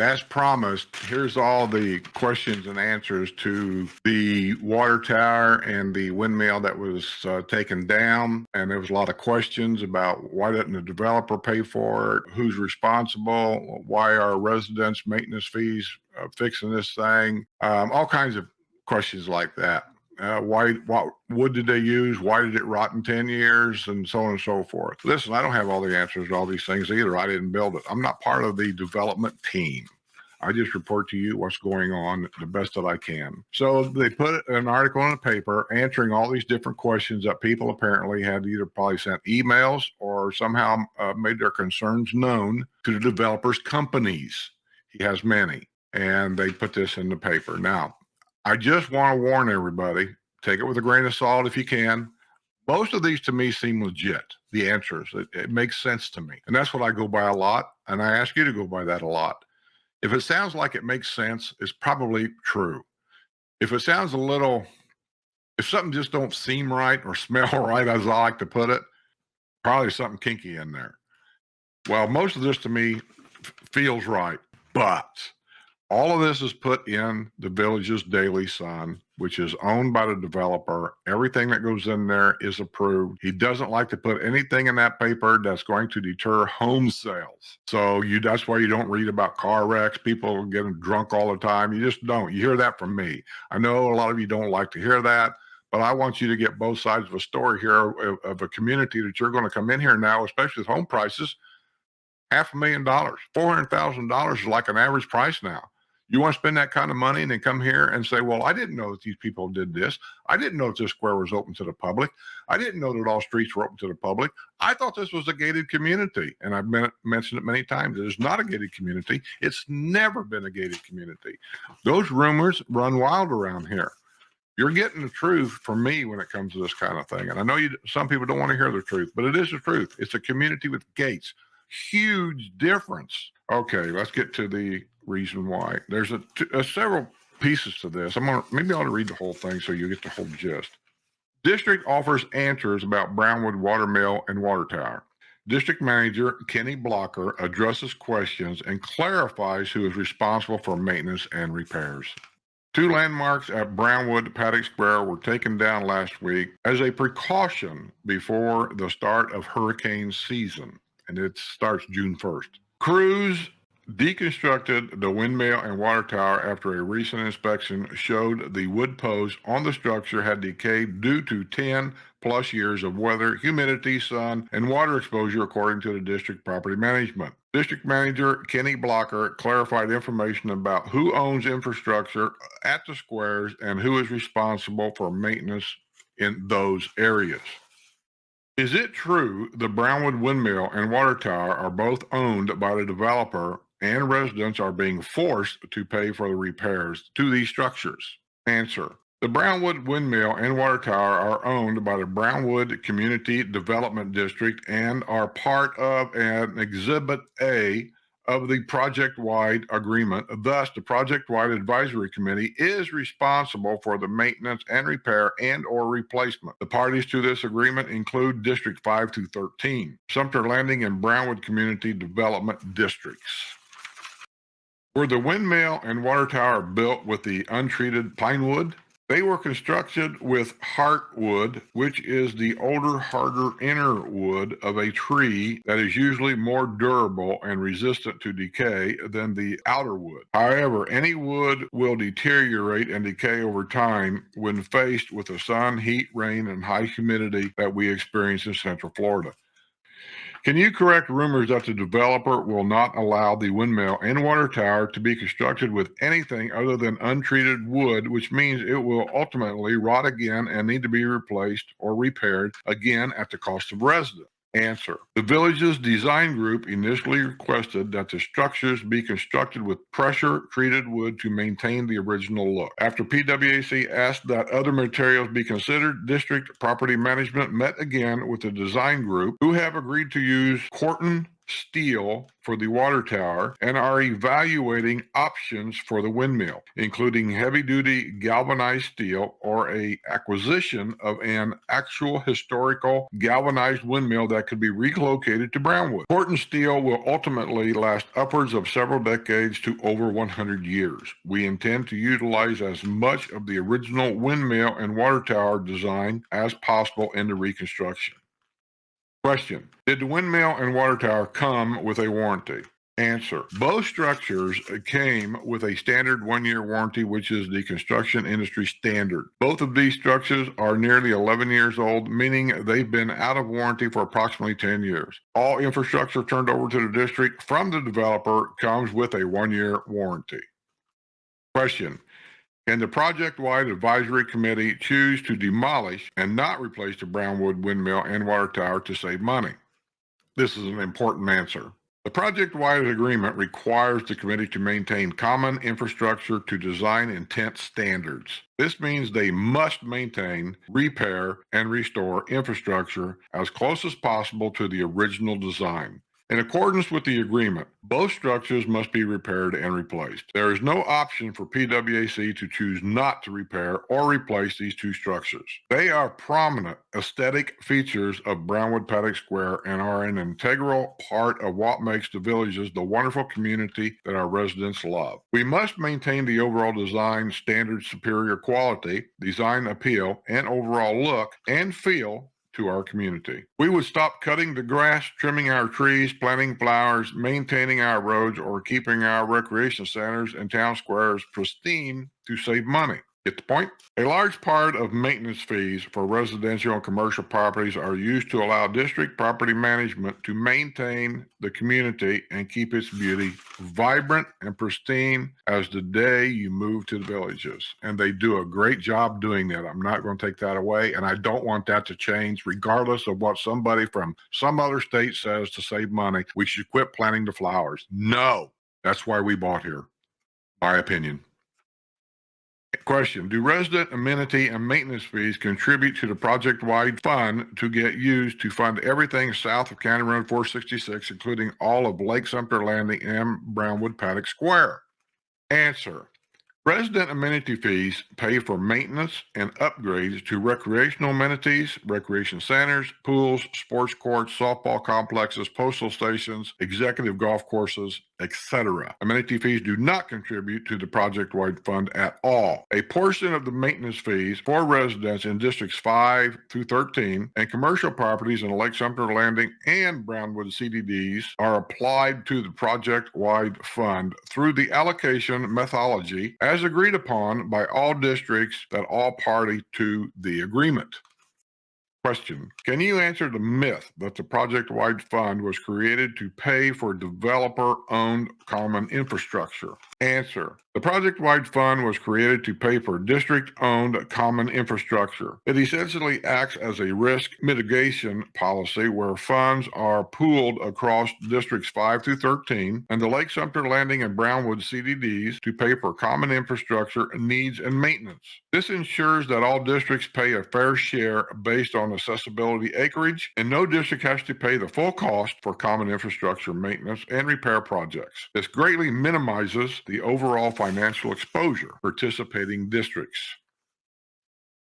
as promised, here's all the questions and answers to the water tower and the windmill that was taken down. And there was a lot of questions about why didn't the developer pay for it? Who's responsible? Why are residents' maintenance fees fixing this thing? All kinds of questions like that. What wood did they use? Why did it rot in 10 years? And so on and so forth. Listen, I don't have all the answers to all these things either. I didn't build it. I'm not part of the development team. I just report to you what's going on the best that I can. So they put an article in the paper answering all these different questions that people apparently had either probably sent emails or somehow made their concerns known to the developers' companies. He has many. And they put this in the paper. Now, I just want to warn everybody, take it with a grain of salt if you can. Most of these to me seem legit, the answers. It makes sense to me. And that's what I go by a lot. And I ask you to go by that a lot. If it sounds like it makes sense, it's probably true. If it sounds if something just don't seem right or smell right, as I like to put it, probably something kinky in there. Well, most of this to me feels right, but all of this is put in the Village's Daily Sun, which is owned by the developer. Everything that goes in there is approved. He doesn't like to put anything in that paper that's going to deter home sales. So that's why you don't read about car wrecks, people getting drunk all the time. You just don't. You hear that from me. I know a lot of you don't like to hear that, but I want you to get both sides of a story here of a community that you're going to come in here now, especially with home prices. $500,000, $400,000 is like an average price now. You want to spend that kind of money and then come here and say, well, I didn't know that these people did this. I didn't know that this square was open to the public. I didn't know that all streets were open to the public. I thought this was a gated community. And I've mentioned it many times. It is not a gated community. It's never been a gated community. Those rumors run wild around here. You're getting the truth from me when it comes to this kind of thing. And I know some people don't want to hear the truth, but it is the truth. It's a community with gates. Huge difference. Okay, let's get to the reason why. There's several pieces to this. Maybe I ought to read the whole thing so you get the whole gist. District offers answers about Brownwood Watermill and Water Tower. District Manager Kenny Blocker addresses questions and clarifies who is responsible for maintenance and repairs. 2 landmarks at Brownwood Paddock Square were taken down last week as a precaution before the start of hurricane season, and it starts June 1st. Crews deconstructed the windmill and water tower after a recent inspection showed the wood posts on the structure had decayed due to 10 plus years of weather, humidity, sun, and water exposure, according to the district property management. District Manager Kenny Blocker clarified information about who owns infrastructure at the squares and who is responsible for maintenance in those areas. Is it true the Brownwood Windmill and Water Tower are both owned by the developer and residents are being forced to pay for the repairs to these structures? Answer. The Brownwood Windmill and Water Tower are owned by the Brownwood Community Development District and are part of an Exhibit A of the project-wide agreement. Thus, the project-wide advisory committee is responsible for the maintenance and repair and or replacement. The parties to this agreement include District 5 to 13, Sumter Landing and Brownwood Community Development Districts. Were the windmill and water tower built with the untreated pine wood? They were constructed with heartwood, which is the older, harder inner wood of a tree that is usually more durable and resistant to decay than the outer wood. However, any wood will deteriorate and decay over time when faced with the sun, heat, rain, and high humidity that we experience in Central Florida. Can you correct rumors that the developer will not allow the windmill and water tower to be constructed with anything other than untreated wood, which means it will ultimately rot again and need to be replaced or repaired again at the cost of residents? Answer. The village's design group initially requested that the structures be constructed with pressure-treated wood to maintain the original look. After PWAC asked that other materials be considered, district property management met again with the design group, who have agreed to use Corton steel for the water tower and are evaluating options for the windmill, including heavy-duty galvanized steel or a acquisition of an actual historical galvanized windmill that could be relocated to Brownwood. Important steel will ultimately last upwards of several decades to over 100 years. We intend to utilize as much of the original windmill and water tower design as possible in the reconstruction. Question: did the windmill and water tower come with a warranty? Answer: both structures came with a standard 1-year warranty, which is the construction industry standard. Both of these structures are nearly 11 years old, meaning they've been out of warranty for approximately 10 years. All infrastructure turned over to the district from the developer comes with a 1-year warranty. Question: can the project-wide advisory committee choose to demolish and not replace the Brownwood windmill and water tower to save money? This is an important answer. The project-wide agreement requires the committee to maintain common infrastructure to design intent standards. This means they must maintain, repair, and restore infrastructure as close as possible to the original design. In accordance with the agreement, both structures must be repaired and replaced. There is no option for PWAC to choose not to repair or replace these two structures. They are prominent aesthetic features of Brownwood Paddock Square and are an integral part of what makes the villages the wonderful community that our residents love. We must maintain the overall design standard, superior quality, design appeal, and overall look and feel to our community. We would stop cutting the grass, trimming our trees, planting flowers, maintaining our roads, or keeping our recreation centers and town squares pristine to save money. Get the point? A large part of maintenance fees for residential and commercial properties are used to allow district property management to maintain the community and keep its beauty vibrant and pristine as the day you move to the villages. And they do a great job doing that. I'm not going to take that away, and I don't want that to change regardless of what somebody from some other state says to save money. We should quit planting the flowers. No, that's why we bought here. My opinion. Question: do resident amenity and maintenance fees contribute to the project-wide fund to get used to fund everything south of County Road 466, including all of Lake Sumter Landing and Brownwood Paddock Square? Answer: resident amenity fees pay for maintenance and upgrades to recreational amenities, recreation centers, pools, sports courts, softball complexes, postal stations, executive golf courses, etc. Amenity fees do not contribute to the project-wide fund at all. A portion of the maintenance fees for residents in districts 5 through 13 and commercial properties in Lake Sumter Landing and Brownwood CDDs are applied to the project-wide fund through the allocation methodology as agreed upon by all districts that all party to the agreement. Question: can you answer the myth that the project-wide fund was created to pay for developer-owned common infrastructure? Answer: the project-wide fund was created to pay for district-owned common infrastructure. It essentially acts as a risk mitigation policy where funds are pooled across districts 5 through 13 and the Lake Sumter Landing and Brownwood CDDs to pay for common infrastructure needs and maintenance. This ensures that all districts pay a fair share based on accessibility acreage, and no district has to pay the full cost for common infrastructure maintenance and repair projects. This greatly minimizes the overall financial exposure participating districts.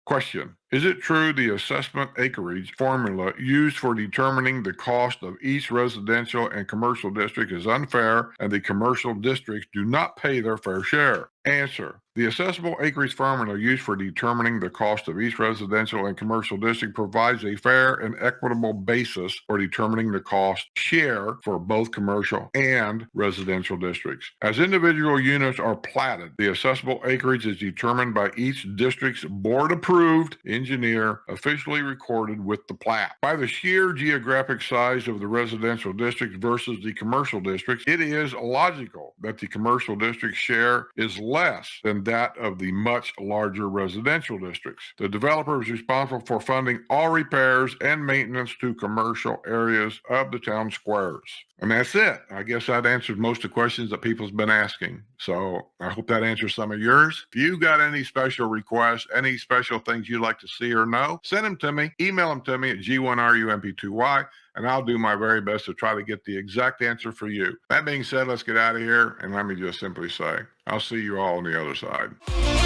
Question: is it true the assessment acreage formula used for determining the cost of each residential and commercial district is unfair and the commercial districts do not pay their fair share? Answer: the assessable acreage formula used for determining the cost of each residential and commercial district provides a fair and equitable basis for determining the cost share for both commercial and residential districts. As individual units are platted, the assessable acreage is determined by each district's board-approved engineer officially recorded with the plat. By the sheer geographic size of the residential district versus the commercial districts, it is logical that the commercial district share is less than that of the much larger residential districts. The developer is responsible for funding all repairs and maintenance to commercial areas of the town squares. And that's it. I guess that answers most of the questions that people's been asking. So I hope that answers some of yours. If you got any special requests, any special things you'd like to see or know, send them to me, email them to me at g1rump2y, and I'll do my very best to try to get the exact answer for you. That being said, let's get out of here, and let me just simply say, I'll see you all on the other side.